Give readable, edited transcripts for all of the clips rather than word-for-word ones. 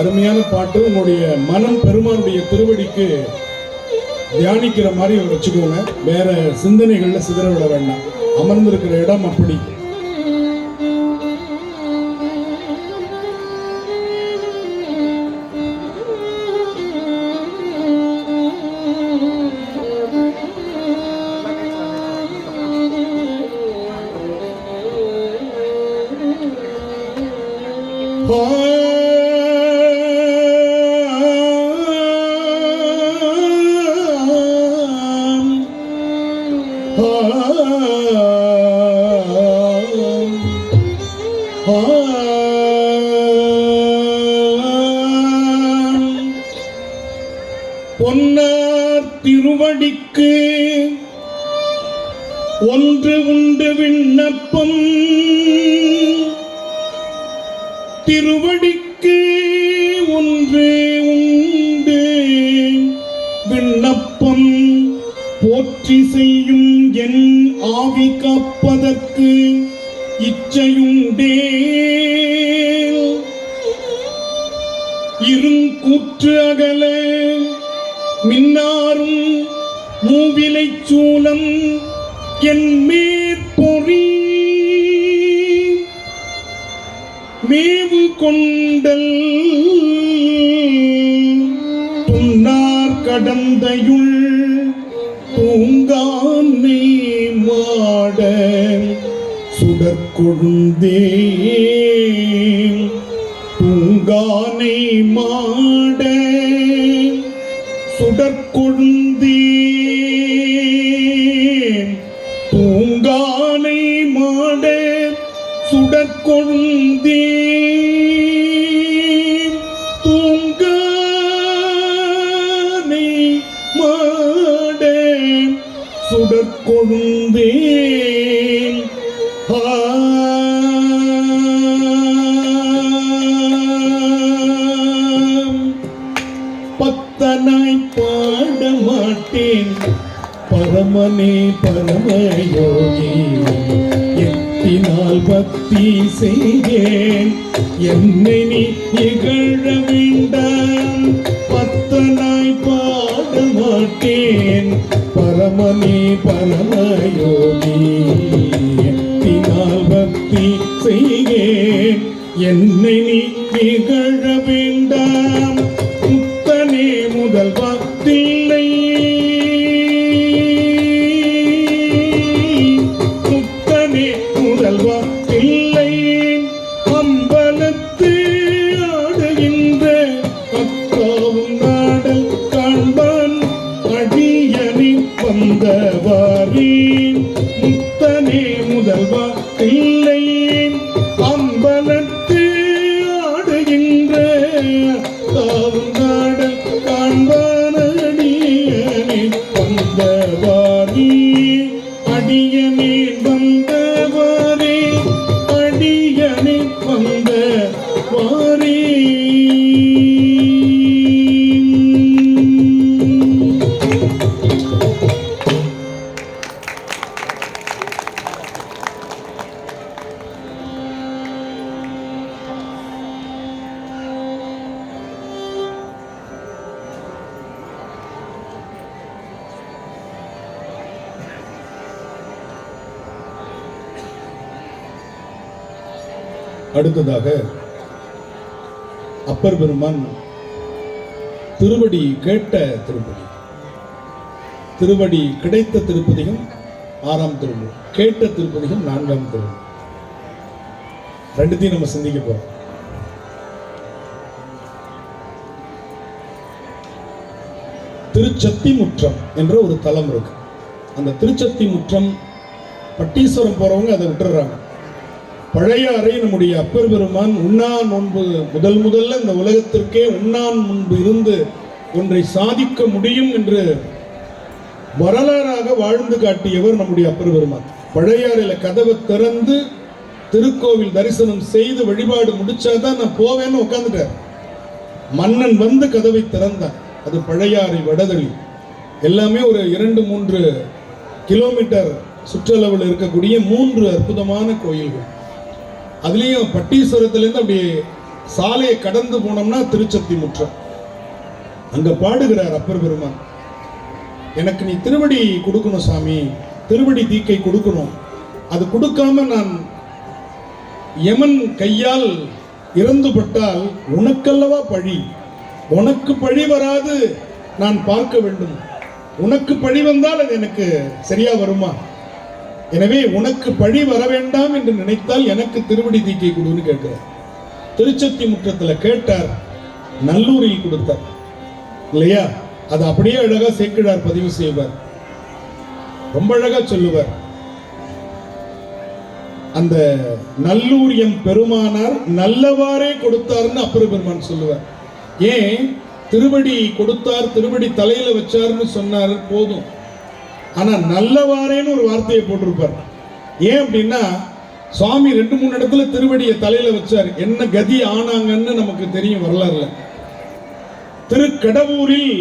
அருமையான பாட்டு. உங்களுடைய மனம் பெருமானுடைய திருவடிக்கு தியானிக்கிற மாதிரி வச்சுக்கோங்க. வேற சிந்தனைகள்ல சிதற விட வேண்டாம். அமர்ந்திருக்கிற இடம் அப்படி. பொன்னார் திருவடிக்கு ஒன்று உண்டு விண்ணப்பம், திருவடிக்கு ஒன்று உண்டு விண்ணப்பம், போற்றி செய்யும் என் ஆவி காப்பதற்கு இச்சையுண்டே, இருங்கூற்று அகல மின்னாரும் மூவிலை சூலம் என் மேற்பொறி மேவு கொண்டல், துன்னார் கடந்தையுள் தூங்கானை மாட சுடற்கொழுந்தே, தூங்கானை மாட சுடற்கொழுந்தே, தூங்கானை மாட சுடற்கொழுந்தே, தூங்கானை மாட சுடற்கொழுந்தே, பத்தனாய் பாட மாட்டேன் பரமனே பரமயோகி, எத்தினால் பக்தி செய்கேன் என்னை நீ இகழ வேண்டாம், பத்தனாய் பாட மாட்டேன் பரமனே பரமயோகி, எத்தினால் பக்தி செய்கேன் என்னை நீ இகழ வேண்டாம், முத்தனே முதல்வா தில்லை, முத்தனே முதல்வா தில்லை, அம்பலத்து ஆடுகின்ற அக்காவும் நாடல் காண்பான் அடியணி வந்தவாரி, முத்தனே முதல்வா தில்லை, அம்பலத்து ஆடுகின்ற அக்காவும் நாடல் காண்பான் அடியணி வந்தவாரி, அடியணி வந்தவாரி, அடியணி வந்தவாரி. அடுத்ததாக அப்பர் பெருமான் திருவடி கேட்ட திருப்பதி, திருவடி கிடைத்த திருப்பதியும் 6ஆம் திருமுறை, கேட்ட திருப்பதியும் 4ஆம் திருமுறை, ரெண்டுத்தையும் நம்ம சிந்திக்க போறோம். திருச்சத்திமுற்றம் என்ற ஒரு தலம் இருக்கு. அந்த திருச்சத்திமுற்றம் பட்டீஸ்வரம் போறவங்க அதை விட்டுறாங்க. பழைய அறை நம்முடைய அப்பர் பெருமான் உண்ணா நோன்பு முதல்ல இந்த உலகத்திற்கே உண்ணான் முன்பு இருந்து ஒன்றை சாதிக்க முடியும் என்று வரலாறாக வாழ்ந்து காட்டியவர் நம்முடைய அப்பர் பெருமான். பழைய அறையில கதவை திறந்து திருக்கோவில் தரிசனம் செய்து வழிபாடு முடிச்சாதான் நான் போவேன்னு உட்கார்ந்துட்டார். மன்னன் வந்து கதவை திறந்தான். அது பழையாறை வடதளி. எல்லாமே ஒரு 2-3 கிலோமீட்டர் சுற்றளவில் இருக்கக்கூடிய 3 அற்புதமான கோயில்கள். அதுலேயும் பட்டீஸ்வரத்திலேருந்து அப்படியே சாலையை கடந்து போனோம்னா திருச்சத்தி முற்றம். அங்க பாடுகிறார் அப்பர் பெருமான், எனக்கு நீ திருவடி கொடுக்கணும் சாமி, திருவடி தீக்கை கொடுக்கணும். அது கொடுக்காம நான் யமன் கையால் இறந்துபட்டால் உனக்கல்லவா பழி, உனக்கு பழி வராது நான் பார்க்க வேண்டும். உனக்கு பழி வந்தால் அது எனக்கு சரியா வருமா? எனவே உனக்கு பழி வர வேண்டாம் என்று நினைத்தால் எனக்கு திருவடி தீக்கை கொடுன்னு கேட்கிறார். திருச்சத்தி முற்றத்தில் கேட்டார், நல்லூரில் கொடுத்தார் இல்லையா? அது அப்படியே அழகா சேக்கிழார் பதிவு செய்வார், ரொம்ப அழகா சொல்லுவார். அந்த நல்லூர் எம் பெருமானார் நல்லவாறே கொடுத்தார்னு அப்பர் பெருமான் சொல்லுவார். ஏன் திருவடி கொடுத்தார், திருவடி தலையில வச்சார்னு சொன்னார் போதும், ஆனா நல்லவாறேன்னு ஒரு வார்த்தையை போட்டிருப்பார். ஏன் அப்படின்னா சுவாமி 2-3 இடத்துல திருவடியை தலையில வச்சார். என்ன கதி ஆனாங்கன்னு நமக்கு தெரியும் வரலாறுல. திருக்கடவூரில்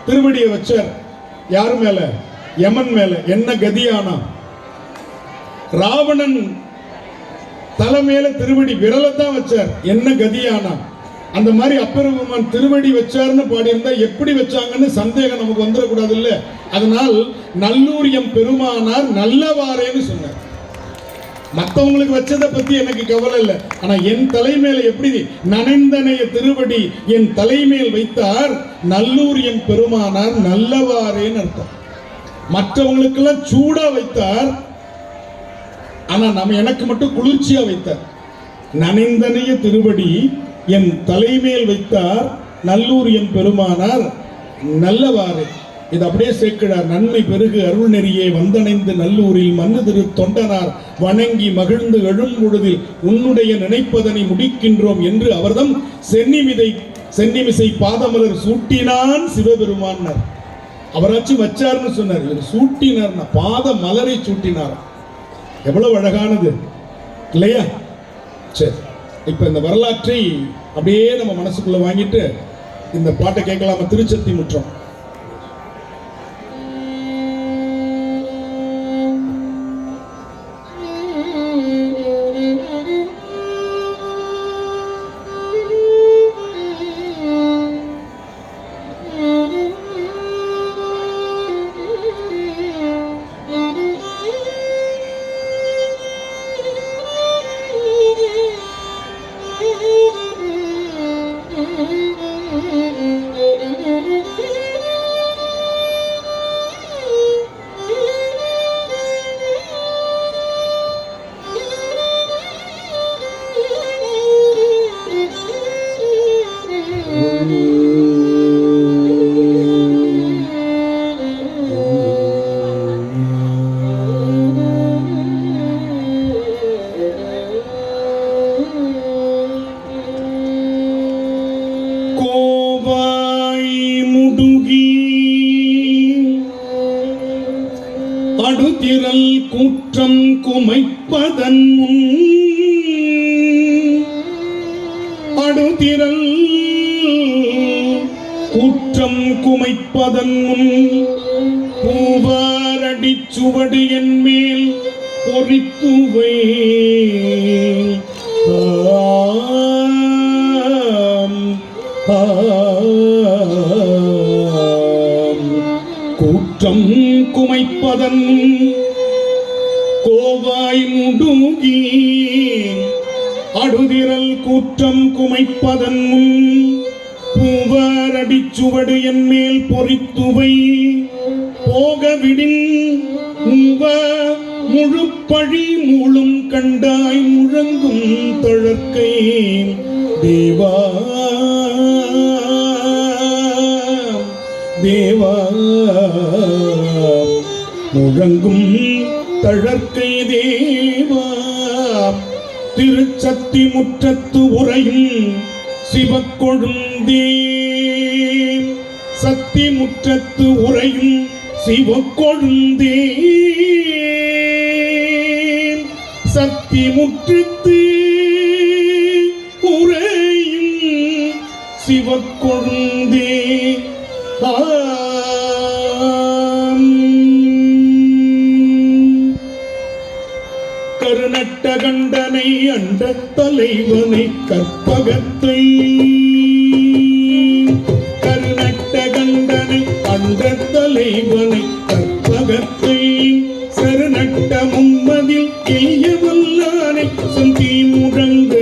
திருவடியை வச்சார். யார் மேல? யமன் மேல. என்ன கதி ஆனா? ராவணன் தலை மேல திருவடி விரலத்தான் வச்சார். என்ன கதியானா? அந்த மாதிரி அப்பர் பெருமான் திருவடி வச்சார்னு பாடியிருந்தா எப்படி வச்சாங்கன்னு சந்தேகம் நமக்கு வந்துடக்கூடாது இல்ல. அதனால் நல்லூர் எம் பெருமானார் நல்லவாறேன்னு சொன்னார். மற்றவங்களுக்கு வச்சதை பத்தி எனக்கு கவலை இல்லை, ஆனா என் தலைமையில எப்படி நனைந்தனைய திருவடி என் தலைமையில் வைத்தார், நல்லூர் எம் பெருமானார் நல்லவாறேன்னு அர்த்தம். மற்றவங்களுக்கெல்லாம் சூடா வைத்தார், ஆனா நம்ம எனக்கு மட்டும் குளிர்ச்சியா வைத்தார். நனைந்தனைய திருவடி என் தலைமையில் வைத்தார், நல்லூர் என் பெருமானார் நல்லவாறு. இது அப்படியே சேர்க்கிறார். நன்மை பெருகு அருள் நெறியே வந்தணைந்து நல்லூரில் மன்னு திரு தொண்டனார் வணங்கி மகிழ்ந்து எழும் பொழுதில் உன்னுடைய நினைப்பதனை முடிக்கின்றோம் என்று அவர்தம் சென்னிமிசை பாதமலர் சூட்டினான் சிவபெருமான். அவராச்சும் வச்சார்னு சொன்னார், இவர் சூட்டினார், பாத மலரை சூட்டினார். எவ்வளவு அழகானது இல்லையா? சரி, இப்ப இந்த வரலாற்றை அப்படியே நம்ம மனசுக்குள்ள வாங்கிட்டு இந்த பாட்டை கேட்கலாமா? திருச்சத்தி முற்றம். அடுதிரல் கூற்றம் குமைப்பதன் முன், அடுதிரல் கூற்றம் குமைப்பதன் முன் பூவாரடி சுவடு என் மேல் பொறித்துவை. கூற்றம் குமைப்பதன் கோவாய் முடுகி, அடுதிரல் கூற்றம் குமைப்பதன் பூவாரடி சுவடு என் மேல் பொறித்துவை. போகவிடின் முழு பழி மூளும் கண்டாய் முழங்கும் தழற்கை தேவா தேவா, முழங்கும் தழற்கை தேவா. திருச்சத்தி முற்றத்து உரையும் சிவக்கொழுந்தே, சத்தி முற்றத்து உரையும் சிவக்கொழுந்தே, சத்தி முற்றத்து உரையும் சிவக்கொழுந்தே. கருநட்டக கண்டனை அண்ட தலைவனை கற்பகத்தை கருநட்ட கண்டனை அண்ட தலைவனை கற்பகத்தை சருநட்ட மும்மதில் எய்ய வல்லானை சந்தி முழங்க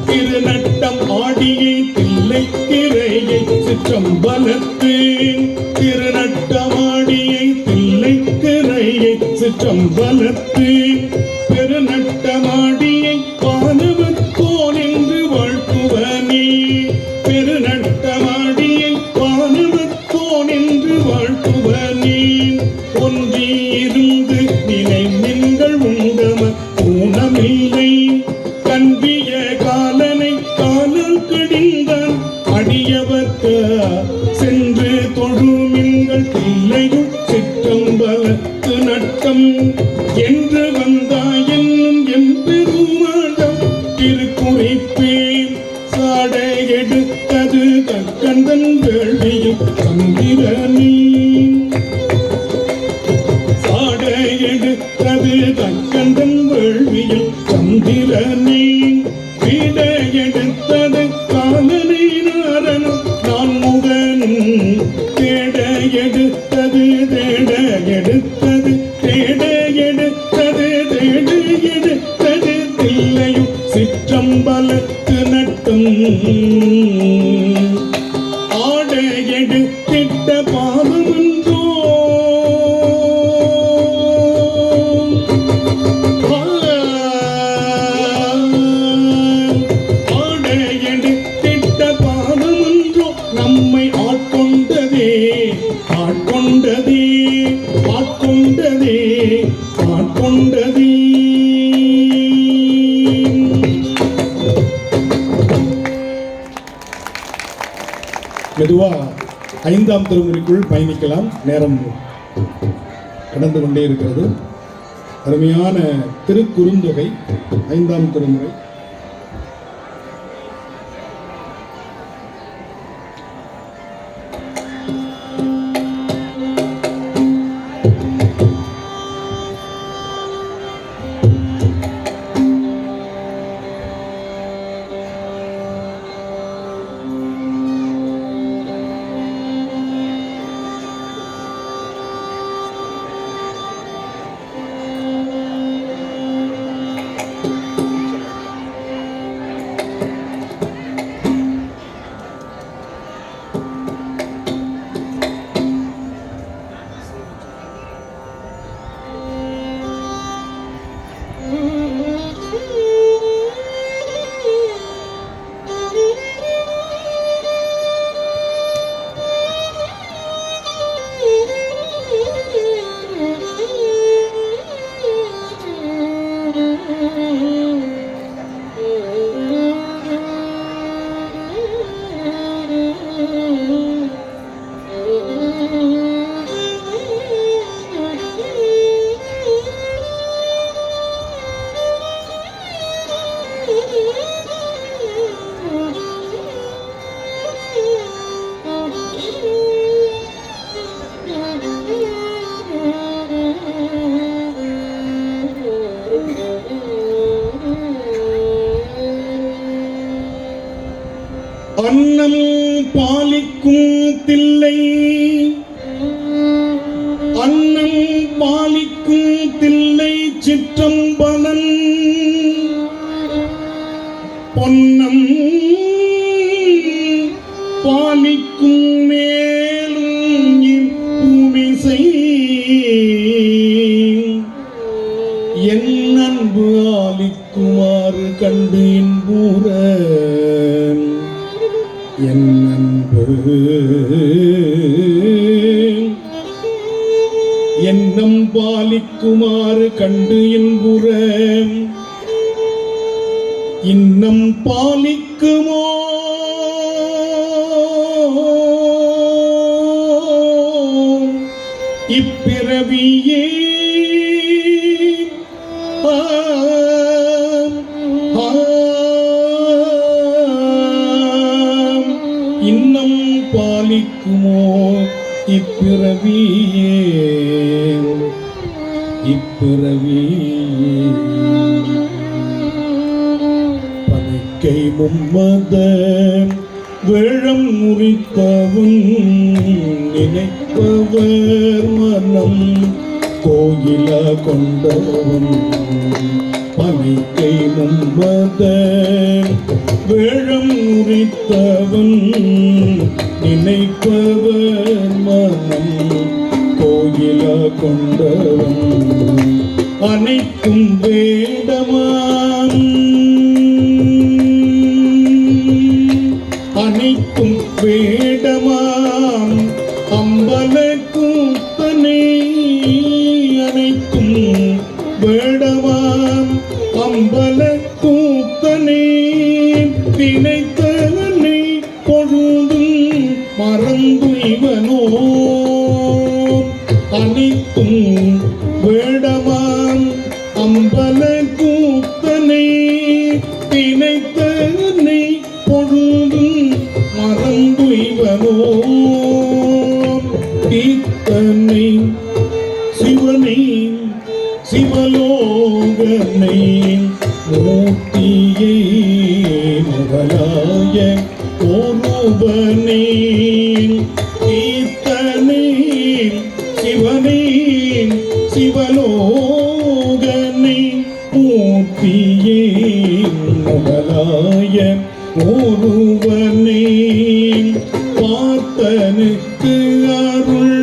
திருநட்டம் ஆடியை தில்லை திரையை சிற்றம்பலத்து திருநட்டமாடியை தில்லை திரையை சிற்றம்பலத்து பெருநட்டமாடியை வானவத்தோன் என்று வாழ்த்துவனே பெருநட்டமாடியை வானவத்தோன் என்று வாழ்த்துவனே ஒன்றியிருந்து நினை நீங்கள் உண்டம ஊனமில்லை கன்பிய காலனை காலால் கடிந்தான் அடியவர்க்க சென்று தொழுமின்கள் தில்லையுள் சிற்றம்பலத்து நட்டம் என்று வந்தாய் என்னும் எம்பெருமாடம் திருக்குறிப்பே சாட எடுத்தது தக்கந்தன் வேள்வியும் சந்திரனே சாட எடுத்தது தக்கந்தன் வேள்வியும் சந்திரனே வீட எடுத்தது காலனை நாரணம் நான் முகனும் தேட எடுத்தது தேட எடுத்தது தேட எடுத்தது தேட எடுத்தது தில்லையும் சிற்றம்பலத்து நட்டம் ஆட எடுத்திட்ட பாதமன்றோ நம்மை ஆட்கொண்டதே ஆட்கொண்டதே ஆட்கொண்டதே ஆட்கொண்டதே மெதுவா 5ஆம் திருமுறைக்குள் பயணிக்கலாம். நேரம் கடந்து கொண்டே இருக்கிறது. அருமையான திருக்குறுந்தொகை 5ஆம் திருமுறை. அன்னம் பாலிக்கும் தில்லை அன்னம் பாலிக்கும் தில்லை சிற்றம்பலன் பொன்னம் பாலிக்கும் மேலும் பூமிசை என் அன்பு ஆலிக்குமாறு கண்டு இன்புற என் அன்பு என்னம் பாலிக்குமாறு கண்டு இன்புற இன்னம் பாலிக்குமோ இப்பிறவியே இன்னம் பாலிக்குமோ இப்பிறவியே இப்பிறவி பனைக்கை மும்மத வேழம் முறித்தவன் நினைப்பவர் மனம் கோயில கொண்டவன் பனைக்கை மும்மத வேழம் முறித்தவன் நினைப்பவர் மனம் கோயில கொண்டவன் அனைத்தும் வேடமாம் அனைத்தும் வேடமாம் அம்பல கூத்தனே அனைத்தும் வேடமாம் அம்பல கூத்தனே தினைத்தவனை பொழுதும் மறந்து இவனோ அனைத்தும் வேடமாம் அம்பல கூத்தனை தினைத்தனை பொழுதும் மறந்து இவனோ இத்தனை சிவனை சிவலோகனை மூர்த்தியை முகலாய ஒருவனே இத்தனை சிவனை சிவலோகனை மூர்த்தியே முகலாய ஒருவனே பார்த்தனுக்கு அருள்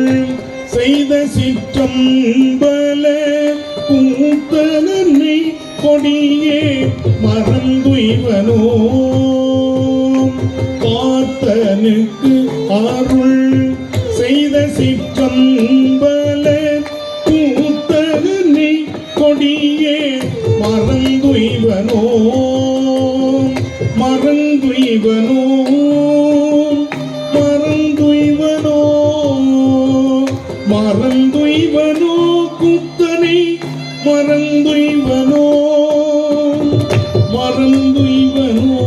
செய்த சிற்றம்பல கூத்தனை கொடியே மறந்துய்வனோ பார்த்தனுக்கு அருள் செய்த சிற்றம்பல கூத்தனை கொடியே மறந்துய்வனோ மறந்துய்வனோ மறந்துய்வனோ மறந்துய்வனோ கூத்தனை மறந்துய்வனோ மறந்துய்வனோ.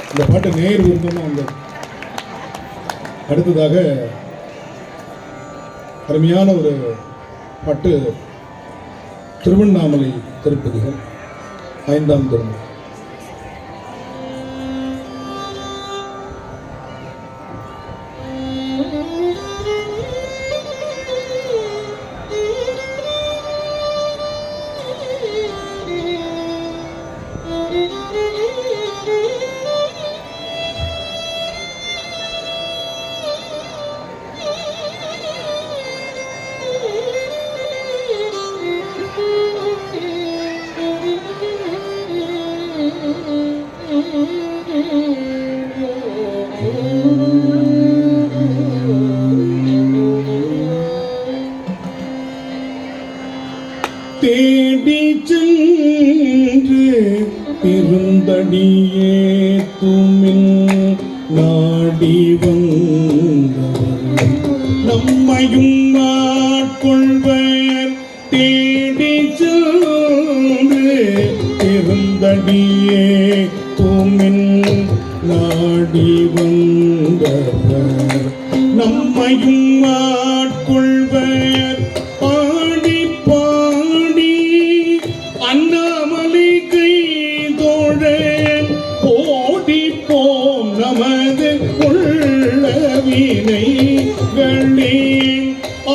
இந்த பாட்டு நேர் விருந்தமா வந்தது. அடுத்ததாக அருமையான ஒரு பாட்டு திருவண்ணாமலை திருப்பதிகள் 5ஆம் திருமுறை. தேடி சென்று திருந்தடியே துமின் நாடி வந்தவர் நம்மையும் ஆட்கொள்வர் தேடி சென்று திருந்தடியே துமின் நாடி வந்தவர் நம்மையும் ஆட்கொள்வர் பாடி பாடி அண்ணாமலை கை தோழ ஓடி போம் நமது உள்ளவினைகளே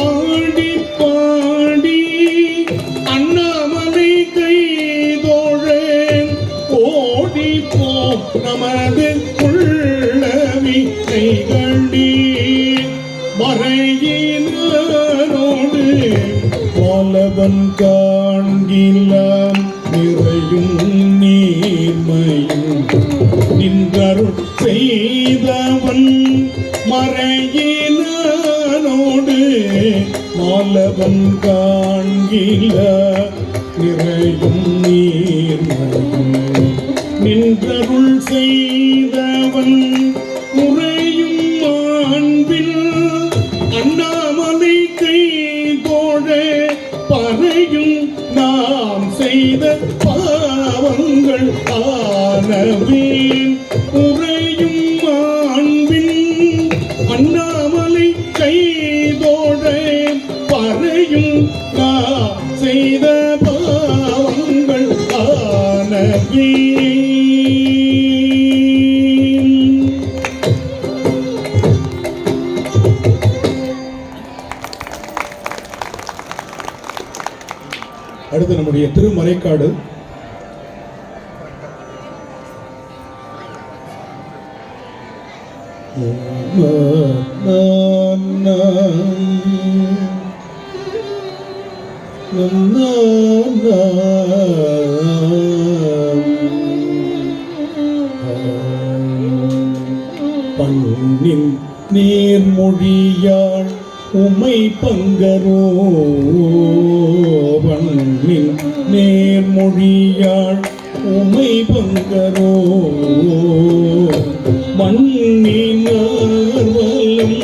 ஆடி பாடி அண்ணாமலை கை தோழ ஓடி போம் நமது உள்ளவினைகளே மறையினோடு பாலவன் காண்கிலாம் நிறையும் நீர்மையும் நின்றருள் செய்தவன் மறையினோடு பாலவன் காண்கில நிறையும் நீர்மையும் நின்றருள் செய்தவன் முறையும் மாண்பில் அண்ணாமலை கை தோழ பறையும் நாம் செய்த பாவங்கள் ஆனவேன் உறையும் மாண்பின் அடுத்து நம்முடைய திருமறைக்காடு பண்ணின் நேர்மொழியாள் உமை பங்கரோ பண்ணின் நேர்மொழியாள் உமை பங்கரோ மண்ணினார் வலம்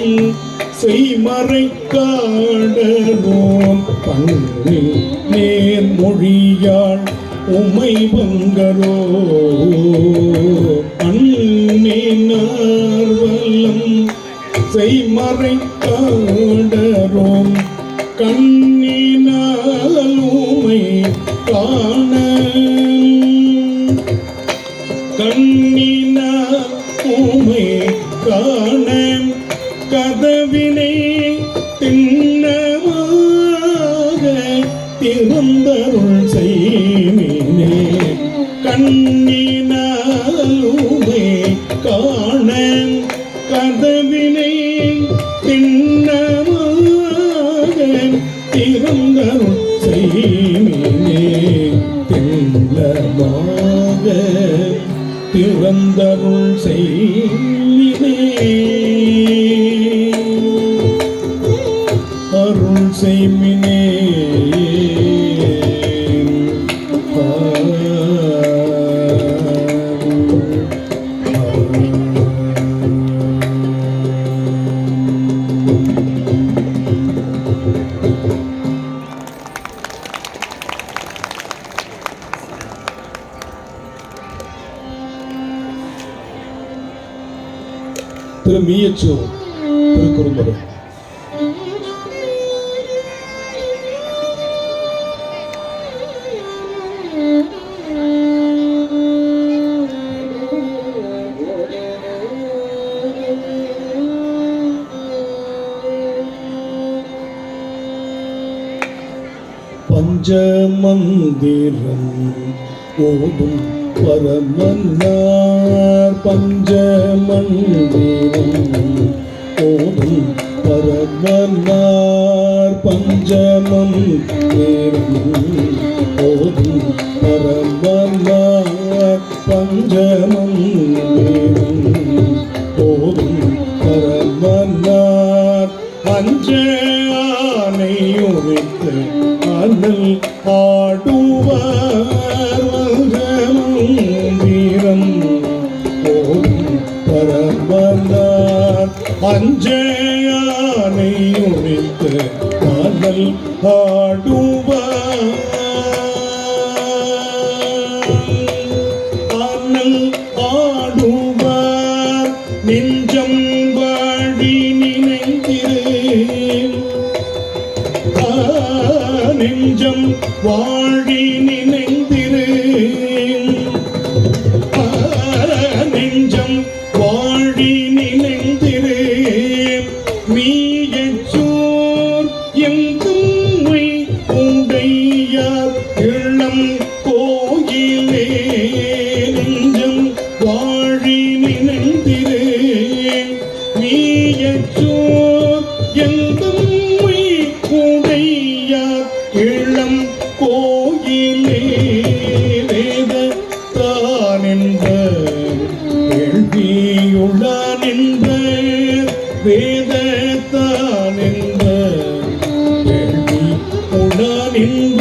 செய்மறை காடரோம் பண்ணின் நேர்மொழியாள் உமை பங்கரோ மண்ணினார் வலம் செய்மறை காடரோம் கண்ணினால் உமை காண கண்ணினால் உமை காண கதவினை திண்ணமாக திறந்தருள் செய்மினே கண்ணினால் உமை காண கதவினை திண்ணமாக திறந்தருள் செய்மினே திண்ணமாக திறந்தருள் செய்மினே அருள் செய்மினே திரு மீயச்சூர் திருக்குறும்பர் பஞ்சமந்திரம் ஓதும் பரமன்னார் பஞ்சமந்திரம் ஓதும் பரமன்னார் பஞ்சமந்திரம் ஓதும் பரமன்னார் பஞ்சமந்திரம் ஓதும் பரமன்னார் அஞ்ச ஆனை உரைத்து அனல் ஆடுவார் வீரம் ஓடும் பரமனார் அஞ்சையானை உரைத்து அனல் ஆடுவார் அனல் ஆடுவார் நெஞ்சம் வாடி நினைந்தேன் நெஞ்சம் வாடி நினைந்திரேன் நெஞ்சம் வாடி நினைந்திரேன் மீயச்சோர் எங்கும்மை உடையார் இளம் கோயிலே நெஞ்சம் வாடி நினைந்திரேன் மீயச்சோர் எங்கும்மை உடையார் இளம் கோயிலே வேதத்தான் என்ப கேள்வியுள்ளான் என்ப வேதத்தான் என்ப கேள்வியுள்ளான் என்ப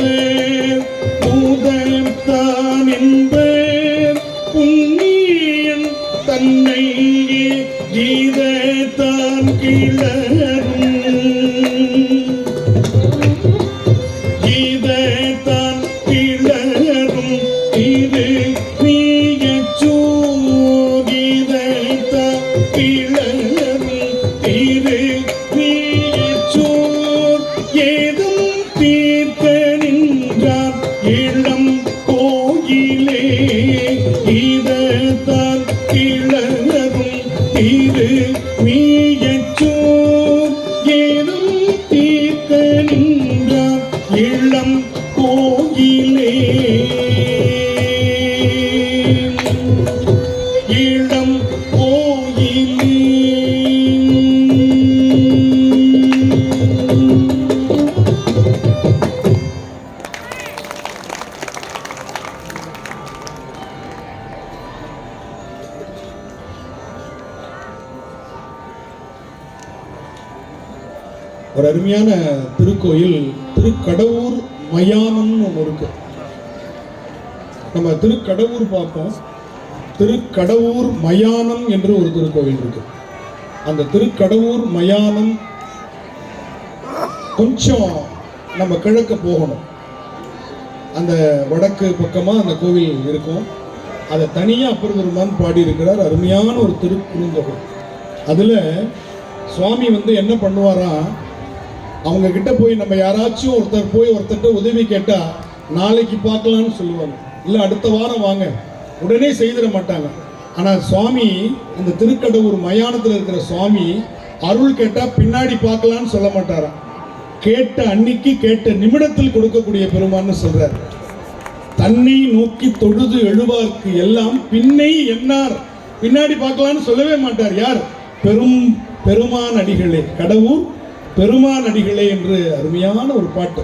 பூதத்தான் என்ப புண்ணியன் தன்னை கீதத்தான் கிளரும் கீதத்தான் கிளரும் இது மீயச்சூர் கீதத்தான் கிளரும் இது மீயச்சூர் ஏதும் தீர்க்க நின்றார் இளம் கோயிலே ஒரு அருமையான திருக்கோயில் திருக்கடவுர் மயானம்னு ஒன்று இருக்கு. நம்ம திருக்கடவுர் பார்ப்போம். திருக்கடவுர் மயானம் என்று ஒரு திருக்கோயில் இருக்கு. அந்த திருக்கடவுர் மயானம் கொஞ்சம் நம்ம கிழக்க போகணும். அந்த வடக்கு பக்கமாக அந்த கோவில் இருக்கும். அதை தனியாக அப்பர் பெருமான் பாடியிருக்கிறார். அருமையான ஒரு திருக்குறுந்தொகை. அதில் சுவாமி என்ன பண்ணுவாரா, அவங்க கிட்ட போய் நம்ம யாராச்சும் ஒருத்தர்கிட்ட உதவி கேட்டால் நாளைக்கு பார்க்கலான்னு சொல்லுவாங்க, இல்லை அடுத்த வாரம் வாங்க, உடனே செய்திட மாட்டாங்க. ஆனால் சுவாமி அந்த திருக்கடவுர் மயானத்தில் இருக்கிற சுவாமி அருள் கேட்டால் பின்னாடி பார்க்கலான்னு சொல்ல மாட்டாராம். கேட்ட அன்னைக்கு கேட்ட நிமிடத்தில் கொடுக்கக்கூடிய பெருமான்னு சொல்றார். தன்னை நோக்கி தொழுது எழுவார்க்கு எல்லாம் பின்னை என்னார், பின்னாடி பார்க்கலான்னு சொல்லவே மாட்டார். யார்? பெருமான் அடிகளே, கடவுர் பெருமான் அடிகளே என்று அருமையான ஒரு பாட்டு.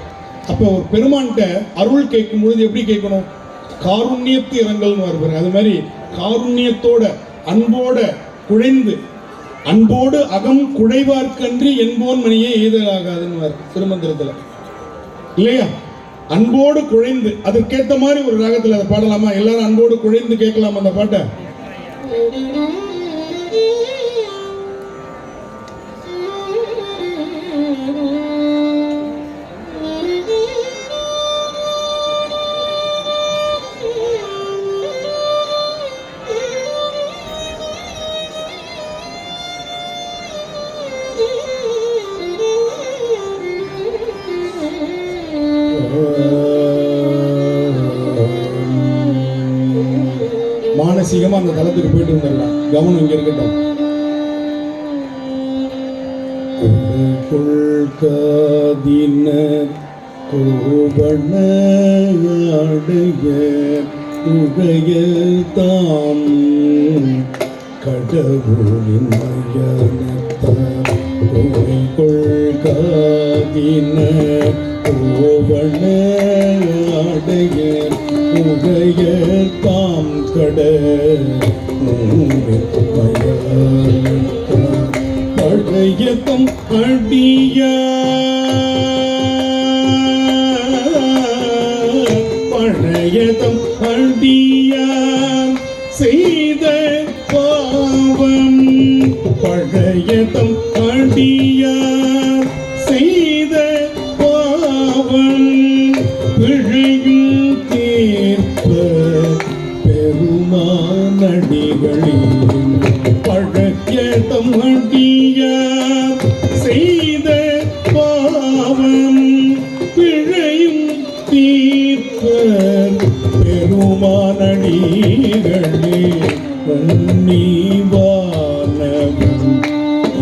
அப்போ ஒரு பெருமான்கிட்ட அருள் கேட்கும் பொழுது எப்படி கேட்கணும்? காருண்யத்து இரங்கல்னு வருவார். அது மாதிரி காருண்யத்தோட அன்போட குழைந்து, அன்போடு அகம் குழைவார்க்கன்றி என்போன் மணியே எய்தலாகாதுன்னு திருமந்திரத்தில் இல்லையா? அன்போடு குழைந்து, அதற்கேற்ற மாதிரி ஒரு ராகத்தில் அதை பாடலாமா? எல்லாரும் அன்போடு குழைந்து கேட்கலாம் அந்த பாட்டை. மானசீகமா அந்த தளத்துக்கு போயிட்டு வந்துடலாம். கவனம் இங்க இருக்கட்டும். கோபண உடைய தாம் கடவுளின் கொள்காதின கோபண அடைய உடைய தாம் கட பழையத்தம் அடிய பழையதம் அடிய செய்த பாவம் பழையதம் அடிய செய்த பாவம் பிழையும் தீர்ப்ப பெருமானடிகளின் பழையதம் அடிய செய்த பாவம் பிழையும் தீர்ப்பர் பெருமானடிகளே வன்னிவானவன்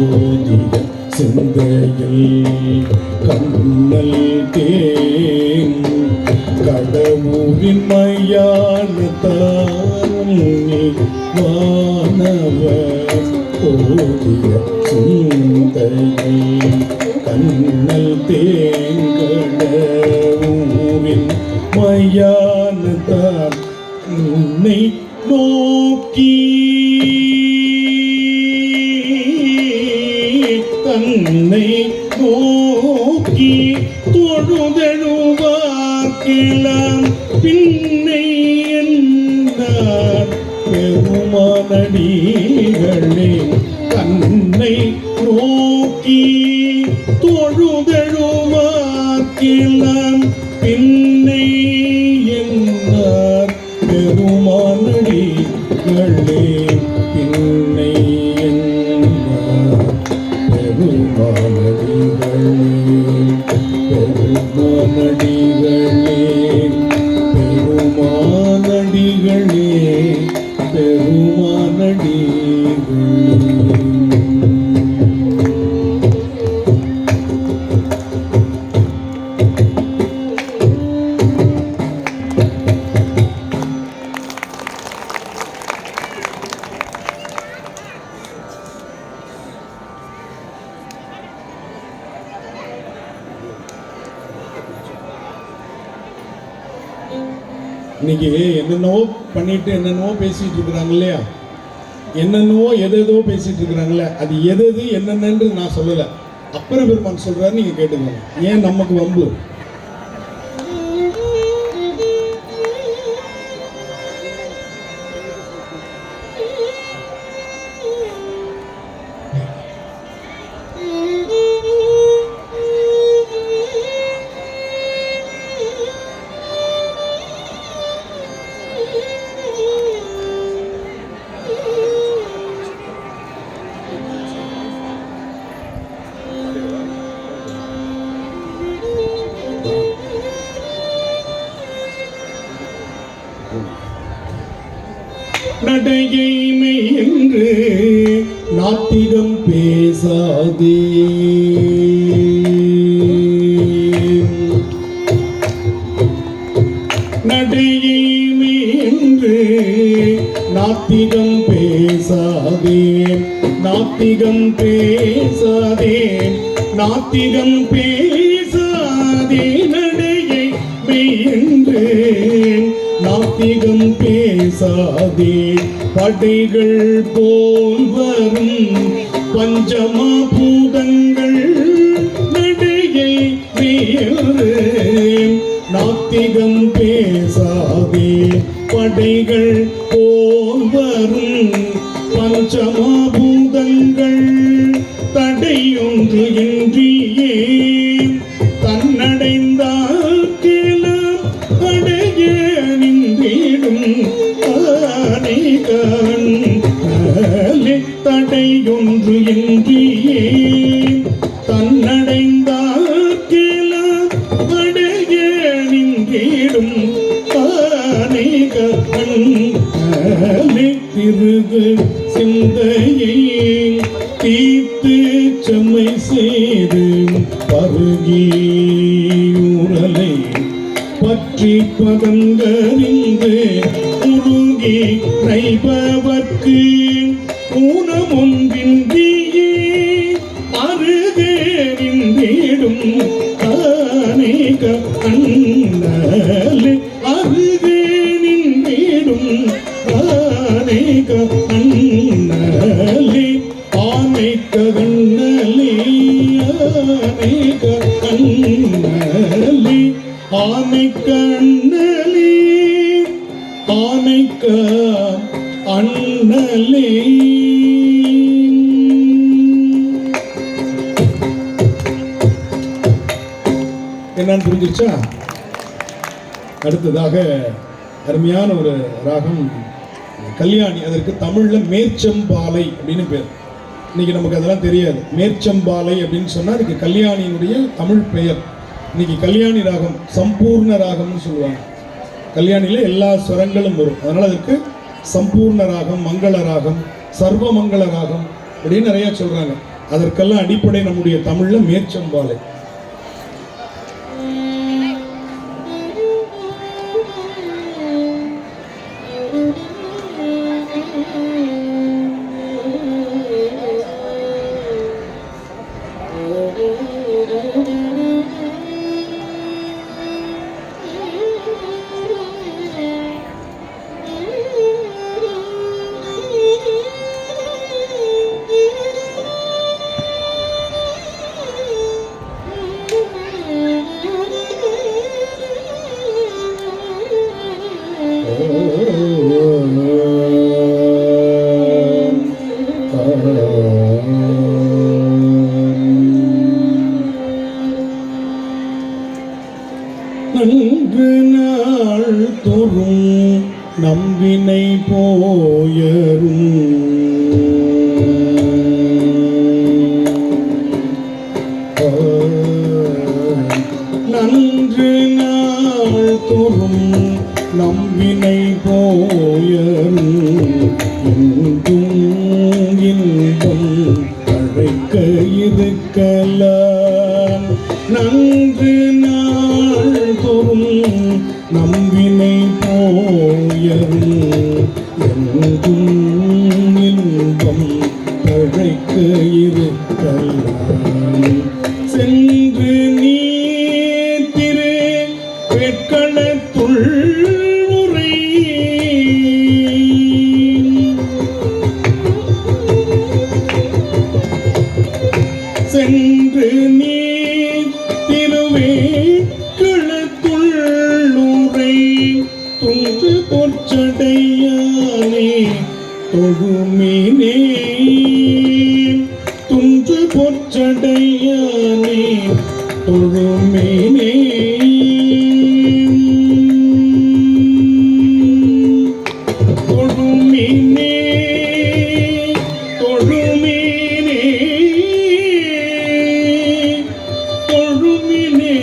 ஓதிய சிந்தையில் கண்ணல் தேன் கடவுரின் மையான தானி வானவர் ஓதிய சிந்தையில் கண்ணல் தேங்கடவுரின் மையான தான் உன்னை நோக்கி தன்னை நோக்கி தொழுதழுவார்க்கெல்லாம் பின்னை என்றார் பெருமானடிகளே தன்னை நோக்கி தொழுதழுவார்க்கெல்லாம் பின்னை என்றார் பெருமானடிகளே பின்னை என்றார் பெருமானடிகளே பெருமானடிகளே பெருமானடிகளே பெருமானடிகளே. இன்னைக்கு என்னென்னவோ பண்ணிட்டு என்னென்னவோ பேசிட்டு இருக்கிறாங்க இல்லையா? என்னென்னவோ எதோ பேசிட்டு இருக்கிறாங்கல்ல, அது எது என்னென்னு நான் சொல்லலை. அப்பர் பெருமான் சொல்றாரு, நீங்க கேட்டுக்கோங்க. ஏன் நமக்கு வம்பு? நடையை மெய் என்று நாத்திகம் பேசாதே, நடையை மெய் என்று நாத்திகம் பேசாதே, நாத்திகம் பேசாதே, நாத்திகம் பேசாதே, நடையை மெய் என்று நாத்திகம் பேசாதே, படைகள் போல் வரும் பஞ்சமா பூதங்கள் நடையை வேறு நாத்திகம் பேசாதே, படைகள் போல் வரும் பஞ்சமா பூதங்கள் தடையொன்று இன்றியே தன்னடைந்தால் கேளாம் அடைய நின்றிடும் ஆனைகண் தடையொன்று இன்றியே தன்னடைந்தால் கேளாம் அடைய நின்றிடும் ஆனைகண் திருகு சிந்தையை தீர்த்து செம்மை செய்து பருகியூரலை பற்றி பதங்கறிந்து உருகி நைபவர்க்கு ஊனமொன்றின்றியே அருகே நின்றிடும் அநேக அண்ணலே, அருகே நின்றிடும் அநேக அண்ணலே, ஆனைக்க கண்ணலே, ஆனைக்க அண்ணலே, ஆனைக்க அண்ணலே, ஆனைக்க அண்ணலே. என்னன்னு புரிஞ்சிருச்சா? அடுத்ததாக அருமையான ஒரு ராகம் கல்யாணி. அதற்கு தமிழ்ல மேற்செம்பாலை அப்படின்னு பேர். இன்னைக்கு நமக்கு அதெல்லாம் தெரியாது. மேற்செம்பாலை அப்படின்னு சொன்னா அதுக்கு கல்யாணியினுடைய தமிழ் பெயர். இன்னைக்கு கல்யாணி ராகம் சம்பூர்ண ராகம்னு சொல்லுவாங்க. கல்யாணியில எல்லா ஸ்வரங்களும் வரும். அதனால அதுக்கு சம்பூர்ண ராகம், மங்கள ராகம், சர்வ மங்கள ராகம் அப்படின்னு நிறைய சொல்றாங்க. அதற்கெல்லாம் அடிப்படை நம்முடைய தமிழ்ல மேற்செம்பாலை. நன்று நாள் தோறும் நம்பினை போயரும் நன்று நாள் தோறும் நம்பினை போயரும் எங்கும் இன்பம் அழைக்க இருக்கலாம். நன்று நாள் தோறும் நம்பினை போயரும் எங்கும் இன்பம் அழைக்க இருக்கலாம். சென்று நீர் திரு வெட்களத்துள் உரை சென்று தொழுமினே துன்று பொற்றடையானே தொழுமினே தொழுமினே தொழுமினே தொழுமினே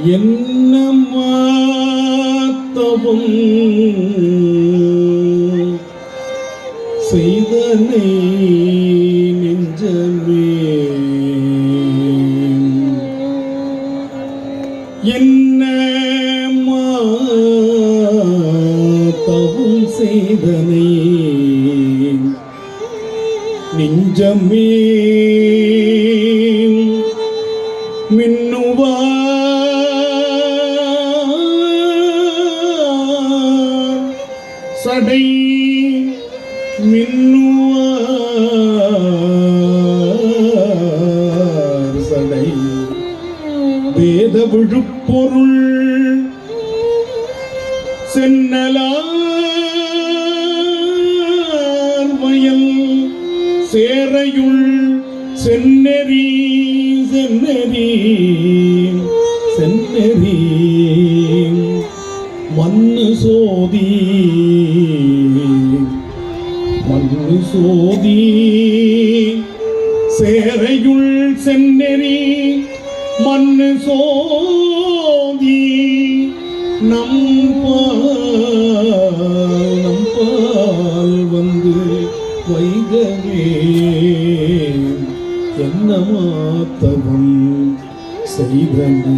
என்ன மாத்தவும் செய்தனை நெஞ்சமே என்ன மாத்தவும் செய்தனை நெஞ்சமே மின்னுவார் சடை மின்னுவார் சடை வேத விழுப்பொருள் சென்னலார் வயல் சேரையுள் சென்னெறி சென்னெறி சென்னெறி மண்ணு சோதி மண்ணு சோதி சேரையுள் சென்னெறி மண்ணு சோதி நம்பால் வந்து வைகவே என்ன மாத்தவம் செய்தனே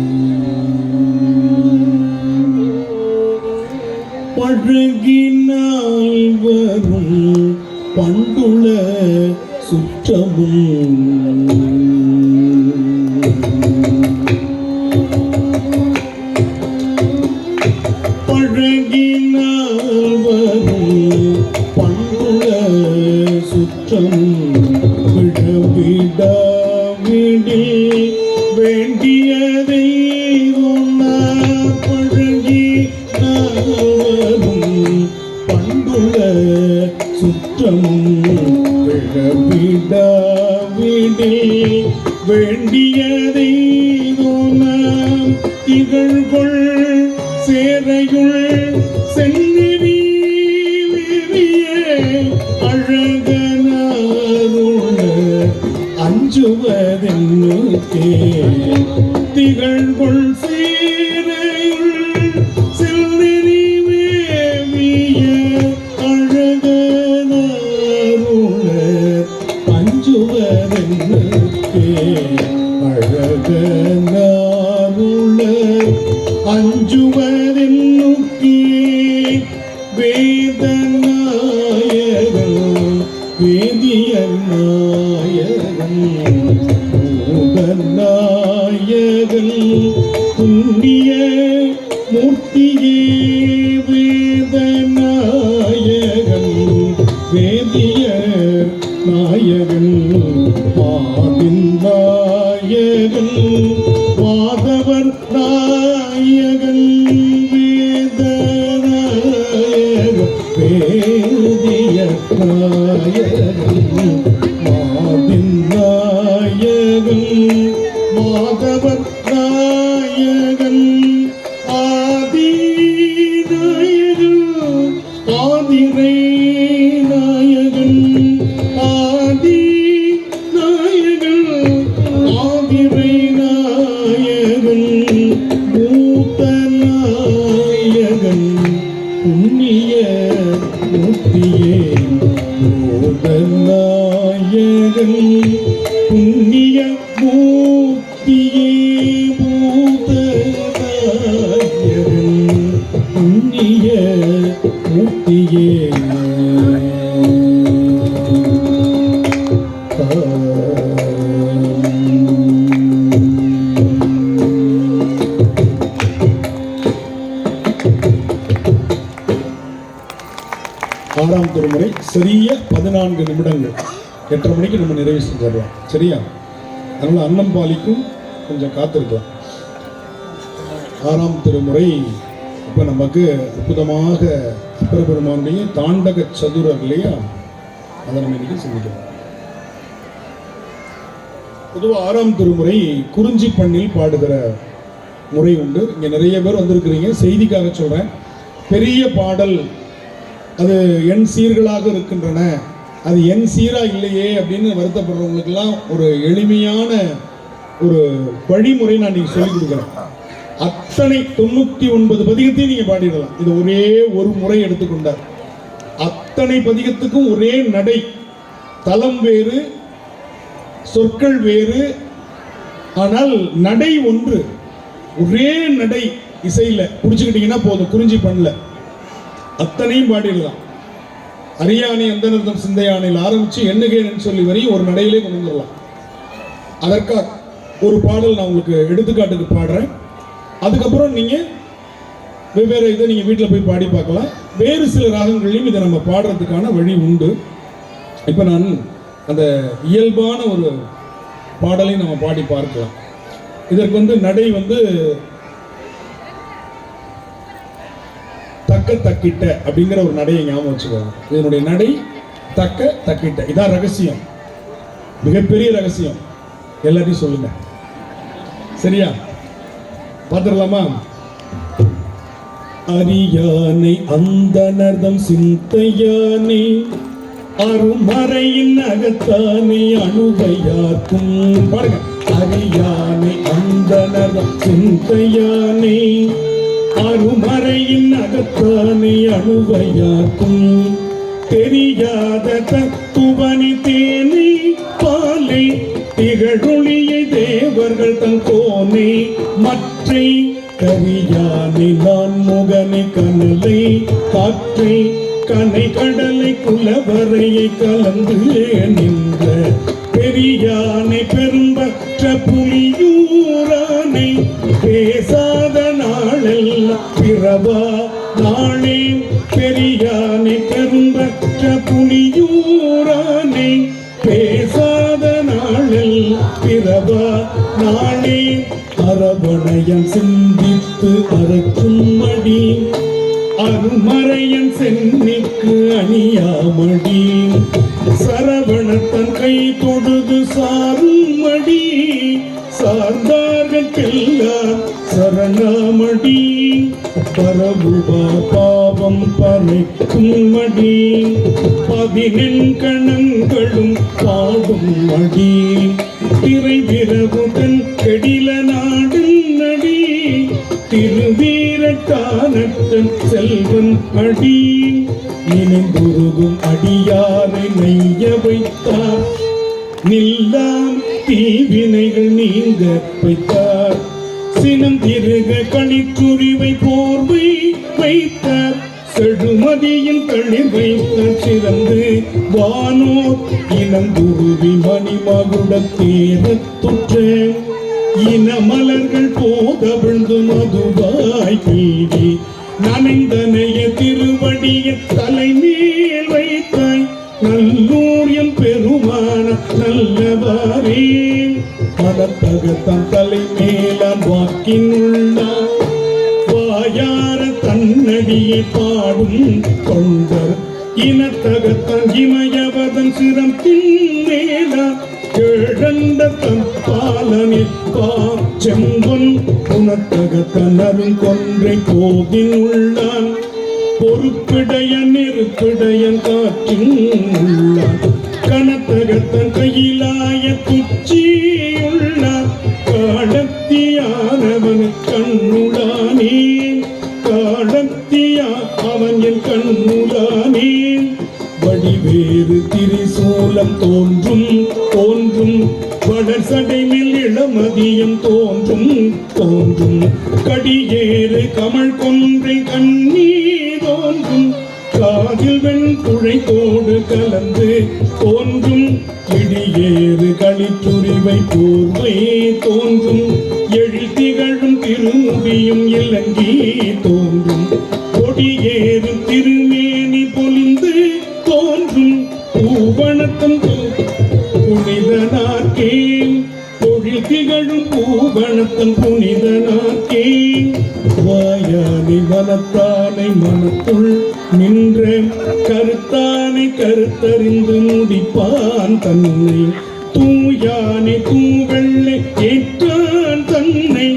பழகினால் வரும் பண்டுள சுற்றமும் பழகினால் வரும் பண்டுள சுற்றம் விடவிடாவிடில் வேண்டியதை பண்டுள சுற்றமும் விடவிடாவிடில் வேண்டியதை திகழ்கொள் சேரையுள் செந்நிறி அழகனாருள அஞ்சுவதென்னுக்கே திகழ்கொள் சேரையுள் செந்நிறி வேவிய அழகனாருள அஞ்சுவதென்னுக்கே அழகனாருள அஞ்சுவதென்னுக்கே வேதநாயகன் வேதியர் நாயகன் நாயகன் புண்ணிய மூர்த்தியே வேதநாயகன் வேதிய நாயகன் மாவின் நாயகன் மாதவர் நாயகன் வேதநாயகன் வேதிய நாயகன் மாவின் நாயகன் மாதவர் நாயகன் ஆதி நாயகன் ஆதிரை நாயகன் ஆதி நாயகன் ஆதிரை நாயகன் மூத்த நாயகன் புண்ணிய மூர்த்தியே மூத்த நாயகன் புண்ணிய மூர்த்தியே மூத்த நாயகன் புண்ணிய மூர்த்தியே ஆறாம் திருமுறை சரியா 14 நிமிடங்கள் 8:30 மணிக்கு நம்ம நிறைவு செஞ்சிடலாம். சரியா? அதனால அன்னம் பாலிக்கும் கொஞ்சம் காத்திருக்கலாம். ஆறாம் திருமுறை இப்போ நமக்கு அற்புதமாக அப்பர் பெருமானுடைய தாண்டக சதுரர் இல்லையா, அதை நம்ம இன்னைக்கு சிந்திக்கலாம். பொதுவாக ஆறாம் திருமுறை குறிஞ்சி பண்ணில் பாடுகிற முறை உண்டு. இங்கே நிறைய பேர் வந்திருக்கிறீங்க, செய்திக்காக சொல்கிறேன். பெரிய பாடல் அது எண் சீர்களாக இருக்கின்றன, அது எண் சீரா இல்லையே அப்படின்னு வருத்தப்படுறவங்களுக்கெல்லாம் ஒரு எளிமையான ஒரு வழிமுறை நான் நீங்கள் சொல்லிக் கொடுக்குறேன். அத்தனை 99 பதிகத்தையும் நீங்கள் பாடிடலாம். இது ஒரே ஒரு முறை எடுத்துக்கொண்டார். அத்தனை பதிகத்துக்கும் ஒரே நடை, தலம் வேறு, சொற்கள் வேறு, ஆனால் நடை ஒன்று. ஒரே நடை இசையில் பிடிச்சிக்கிட்டீங்கன்னா போதும். குறிஞ்சி பண்ணல அத்தனையும் பாடிடலாம். அரியானை அந்தனர்தம் சிந்தையானையில் ஆரம்பித்து எண்ணுகேன்னு சொல்லி வரி ஒரு நடையிலே கொண்டு வந்துடலாம். அதற்காக ஒரு பாடல் நான் உங்களுக்கு எடுத்துக்காட்டுக்கு பாடுறேன். அதுக்கப்புறம் நீங்கள் வெவ்வேறு இதை நீங்கள் வீட்டில் போய் பாடி பார்க்கலாம். வேறு சில ராகங்களையும் இதை நம்ம பாடுறதுக்கான வழி உண்டு. இப்போ நான் அந்த இயல்பான ஒரு பாடலை நம்ம பாடி பார்க்கலாம். இதற்கு நடை தக்க தக்கிட்ட அப்படிங்கிற ஒரு நடையை ஞாபகம் வச்சுக்கோங்க. இதனுடைய நடை தக்க தக்கிட்ட. இதான் ரகசியம், மிகப்பெரிய ரகசியம். எல்லாத்தையும் சொல்லுங்க. சரியா? பார்த்துடலாமா? அரியானை அந்தனர்தம் சிந்தையானே அருமறையின் அகத்தானே அணுகையார்க்கும். பாருங்க. அரியானை அந்தனர்தம் சிந்தையானே அருமறையின் அகத்தானே அணுவையாக்கும். தெரியாத தத்துவனி தேனை பாலை திகழொளியை தேவர்கள் தன் கோனை மற்றை கரியானை நான் முகனை கனலை காற்றை கனை கடலை குலவரையை கலந்து நின்ற பெரியானை பெரும்பற்ற புலியூரானை பேசாத நாளெல்லாம் பிறவா நாளே பெரியானை பெரும்பற்ற புலியூரானை பேசாத நாளெல்லாம் பிறவா நாளே அரவணையன் சிந்தித்து அறக்கும் மடி அருமறையன் சென்னிக்கு அணியாமடி சரவணத்தன் கை தொடுது சாரும் மடி சார்ந்தார்கெல்லாம் சரணாமடி பரவுவா பாவம் பறைக்கும் மடி 14 கணங்களும் பாடும் மடி திரைவிரவுதன் கெடில நாடும் நடி திருவீரட்டானத்தன் செல்வன் அடி நினைந்துருகும் அடியாரை நெய்ய வைத்தார் நில்லாம் தீவினைகள் நீங்க வைத்தார் சினம் திருக கணித்துரிவை போர்வை வைத்தார் செழுமதியில் தளிர் வைத்த சிறந்து வானோர் இனங்குருவி மணிமகுட தேரத்துற்ற இன மலர்கள் போதவிழ்ந்து மதுவாய் பீடி நனைந்தனைய திருவடிய தலைமேல் வைத்தாய் நல்லூர் எம் பெருமான நல்லவாரே மனத்தகத்தம் தலைமேலான் வாக்கினுள்ளார் வாயார தன்னடியை பாடும் தொண்டர் இனத்தகத்தன் இமயவதன் சிரம் தின்மேலார் கேழந்த தற்பாலனில் செம்பொன் உனத்தகத்தன் அருங்கொன்றை போகினுள்ளான் பொறுப்பிடையன் நெருப்பிடையன் காற்றின் உள்ளான் கனத்தகத்தன் கையிலாய துச்சியுள்ளார் காலத்தியானவன் கண்ணுடானே காலத்தியா அவன் என் கண்ணுடானே வடிவேறு திரிசூலம் தோன்றும் வடசடைமில் இளமதியம் தோன்றும் கடியேறு கமல் கொன்றை கண்ணீ தோன்றும் காதில் வெண்குழை தோடு கலந்து தோன்றும் இடியேறு களிற்றுரிவை போர்வை தோன்றும் எழில் திகழும் திருமுடியும் இலங்கி தோன்றும் கொடியேறு திருமேனி பொலிந்து தோன்றும் பூவணத்தம் புனிதனாக்கே பொழில் திகழும் பூவணத்தம் புனிதனாக்கே வாயானை வனத்தானை மனத்துள் நின்ற கருத்தானை கருத்தறிந்து முடிப்பான் தன்னை தூயானை தூவெள்ளை ஏற்றான் தன்னை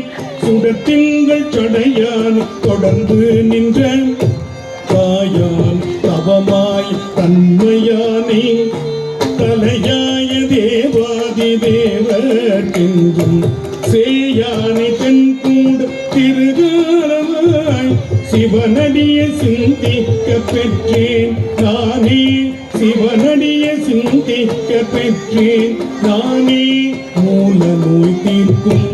சுடத்திங்கள் சடையான் தொடர்ந்து நின்ற தாயான் தவமாய் தன்மையானே தலையாய தேவாதி தேவர்க்கென்றும் சேயானை தென்கூட திருகாலமாய் சிவனடிய சிந்திக்க பெற்றேன் நானே சிவனடிய சிந்திக்க பெற்றேன் நானே மூல நோய் தீர்க்கும்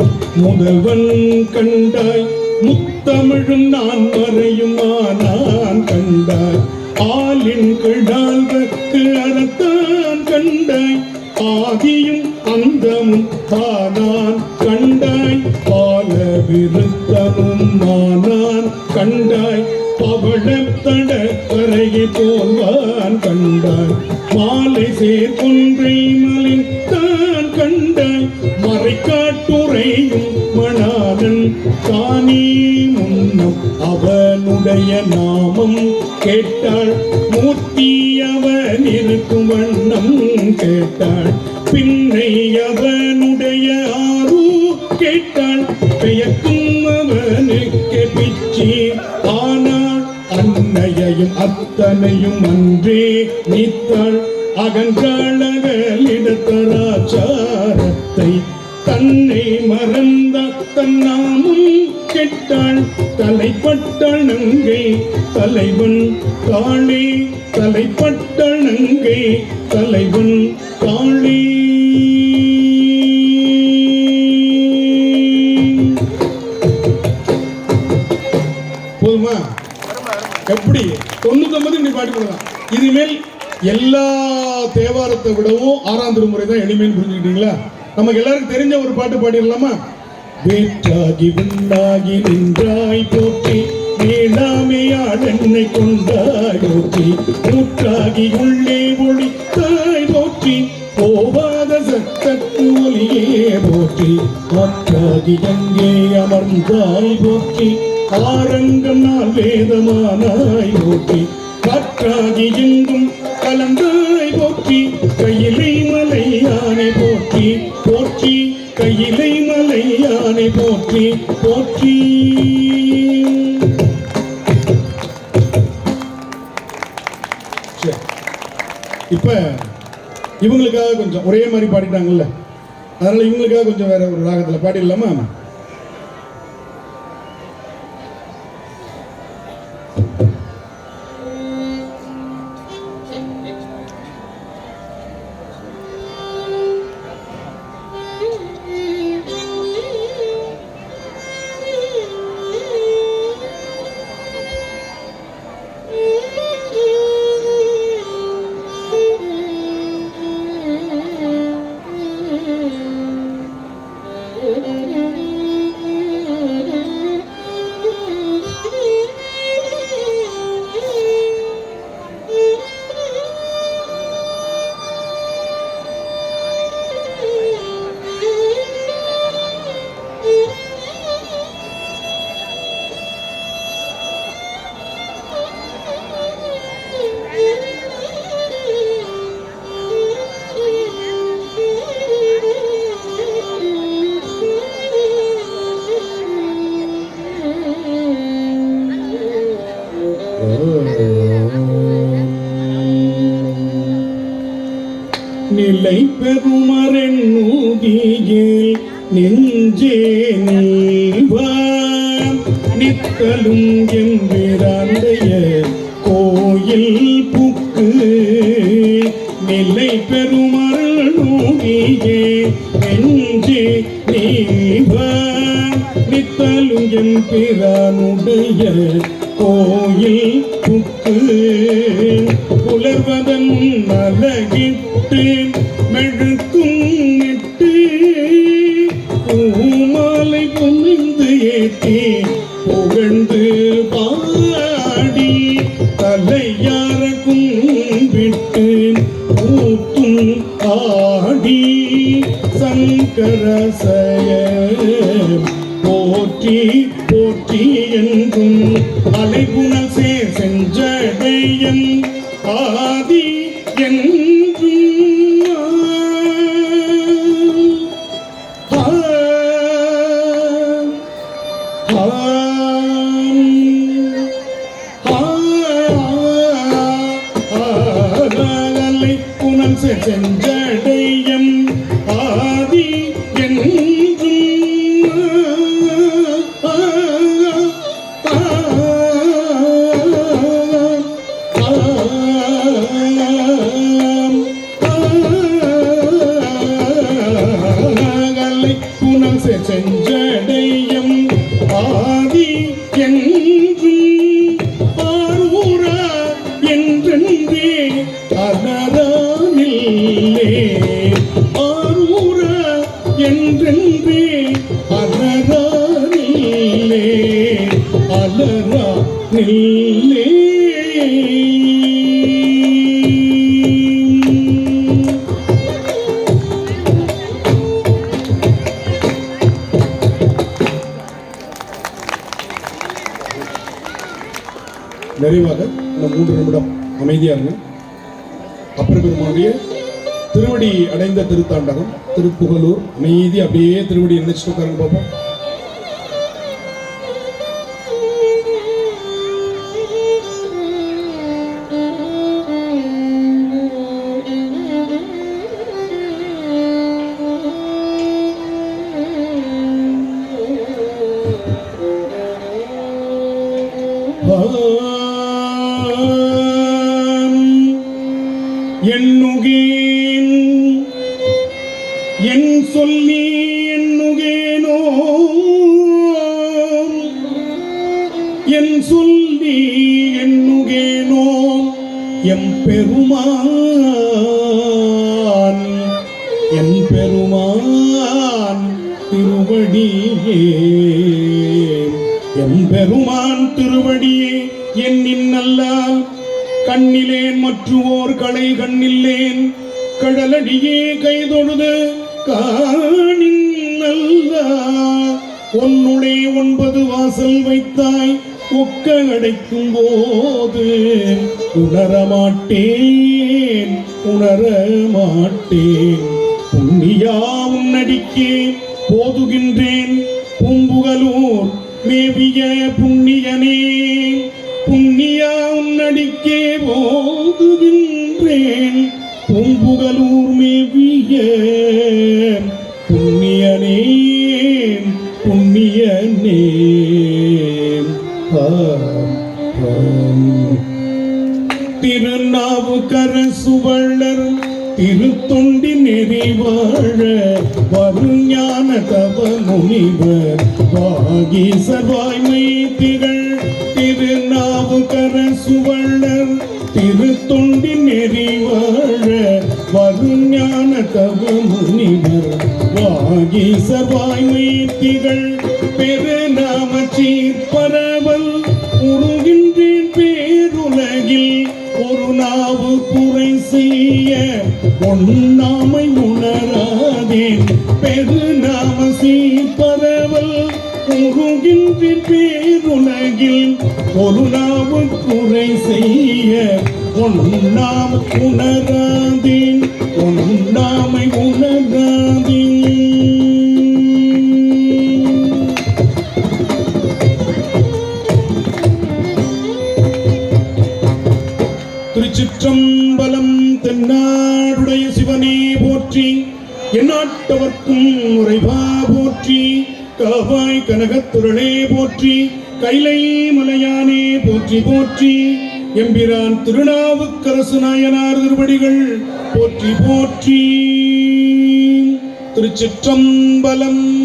முதல்வன் கண்டாய் முத்தமிழும் நான் மறையும் ஆனான் கண்டாய் ஆலின் கிடால்வக்கு அறத்தான் கண்டாய் ஆதியும் அந்தமும் தானான் கண்டாய் பால விருத்தமும் மானான் கண்டாய் பவளத்தட கரையை போல்வான் கண்டாய் மாலை சேர்கொன்றை மலின் தான் கண்டாய் மறைக்காட்டுரையும் மணாதன் தானே முன்னம் அவனுடைய நாமம் கேட்டாள் மூர்த்தி அவன் இருக்கும் வண்ணம் கேட்டாள் பின்னை அவனுடைய ஆறு கேட்டாள் பெயர்க்கும் அவனுக்கு பிச்சி ஆனால் அன்னையையும் அத்தனையும் அன்றே நீத்தாள் அகன்றாளகலிடத்தராச்சாரத்தை தன்னை மறந்த தன்னாமும் கெட்டாள் தலைப்பட்டாள் நங்கை தலைவன் தாளே தலைப்பட்டாள் நங்கை தலைவன் தாளே. போதுமா? எப்படி 99 நீ பாடி போடலாம். இனிமேல் எல்லா தேவாரத்தை விடவும் 6ஆம் திருமுறை தான் எளிமைன்னு புரிஞ்சுக்கிட்டீங்களா? நமக்கு எல்லாருக்கும் தெரிஞ்ச ஒரு பாட்டு பாடிடலாமா? வேற்றாகி விண்ணாகி நின்றாய் போற்றி வேளாமையால் என்னை கொண்டாய் போற்றி ஊற்றாகி உள்ளே ஒளித்தாய் போற்றி போவாத சத்தத்து ஒளியே போற்றி ஆற்றாகி எங்கே அமர்ந்தாய் போற்றி ஆரங்கம் நாள் வேதமானாய் போற்றி காற்றாகி எங்கும் கலந்தாய் போற்றி கையிலை மலையானை போற்றி போற்றி கையிலை மலையானை போற்றி போற்றி. இப்ப இவங்களுக்காக கொஞ்சம் ஒரே மாதிரி பாடிட்டாங்கல்ல, அதனால இவங்களுக்காக கொஞ்சம் வேற ஒரு ராகத்துல பாடிடலாமா? நிலை பெறுமரென்னுதியில் நெஞ்சே நீவான் நித்தலும் என்கிறாண்டைய கோயில் புக்கு நிலை பெறுமருளுகியே நெஞ்சே நீவான் நித்தலும் என்கிறானுடைய கோயில் புக்கு புலர்வதன் அழகிட்டு மெழுக்கும் இட்டு பூமாலை புனிந்து ஏற்றி புகழ்ந்து பாடி தலையார கும்பிட்டு ஊத்தும் ஆடி சங்கரசய போற்றி போற்றி என்றும் அலைபுணல் செஞ்சடையன் ஆதி என்றும் அலைபுணல் செஞ்சடையம் ஆதி என்றும் செஞ்சடையம் ஆதி என்றும் ஆரூரா என்றென்றே அலரானில்லே ஆரூரா என்றென்றே அலரானில்லே அலரா நில்லே நிறைவாக இந்த 3 நிமிடம் அமைதியா இருங்க. அப்பர் பெருமானுடைய திருவடி அடைந்த திருத்தாண்டகம் திருப்புகலூர் அமைதி அப்படியே திருவடி நினைச்சிட்டு உட்காருங்க பார்ப்போம். எண்ணுகேன் என் சொல்லி எண்ணுகேனோ என் சொல்லி எண்ணுகேனோ எம் பெருமான் திருவடியே எம் பெருமான் திருவடியே என்னின் நல்லால் கண்ணிலேன் மற்றுவோர் களை கண்ணில்லேன் கடலடியே கைதொழுது காணின் நல்ல ஒன்னுளே 9 வாசல் வைத்தாய் ஒக்க அடைக்கும் போது உணரமாட்டேன் புண்ணியா உன்னடிக்கே போதுகின்றேன் பூம்புகலூர் மேவிய புண்ணியனே புண்ணியா உன்னடிக்கே போதுகின்றேன் பூம்புகலூர் மேவிய புண்ணியனே திருநாவுக்கர சுவள்ளர் திருத்தொண்டி நெறிவாழ வருஞான தவ முனிவர் வாகீசர் வாய்மை திகழ் திருநாவுக்கர சுவள்ளர் திருத்தொண்டி நெறிவாழ வருஞான தவ முனிவர் வாகீசர் வாய்மை திகழ் பெருநாமச்சீர் பரவல் உருகின்றேன் பேருலகில் ஒரு நாவு குறை செய்ய ஒன்னாமை உணராதேன் பெருநாமசி பரவல் உருகின்றேன் பேருலகில் ஒரு நாவு குறை செய்ய ஒன்னாமை உணராதேன் ஒன்னாமை உணராதேன். திருச்சிற்றம்பலம் தென்னாடுடைய சிவனே போற்றி. எந்நாட்டவர்க்கும் உறைவா போற்றி, காவாய் கனகத்துரளே போற்றி, கைலை மலையானே போற்றி போற்றி, எம்பிரான் திருநாவுக்கரசு நாயனார் திருவடிகள் போற்றி போற்றி. திருச்சிற்றம்பலம்.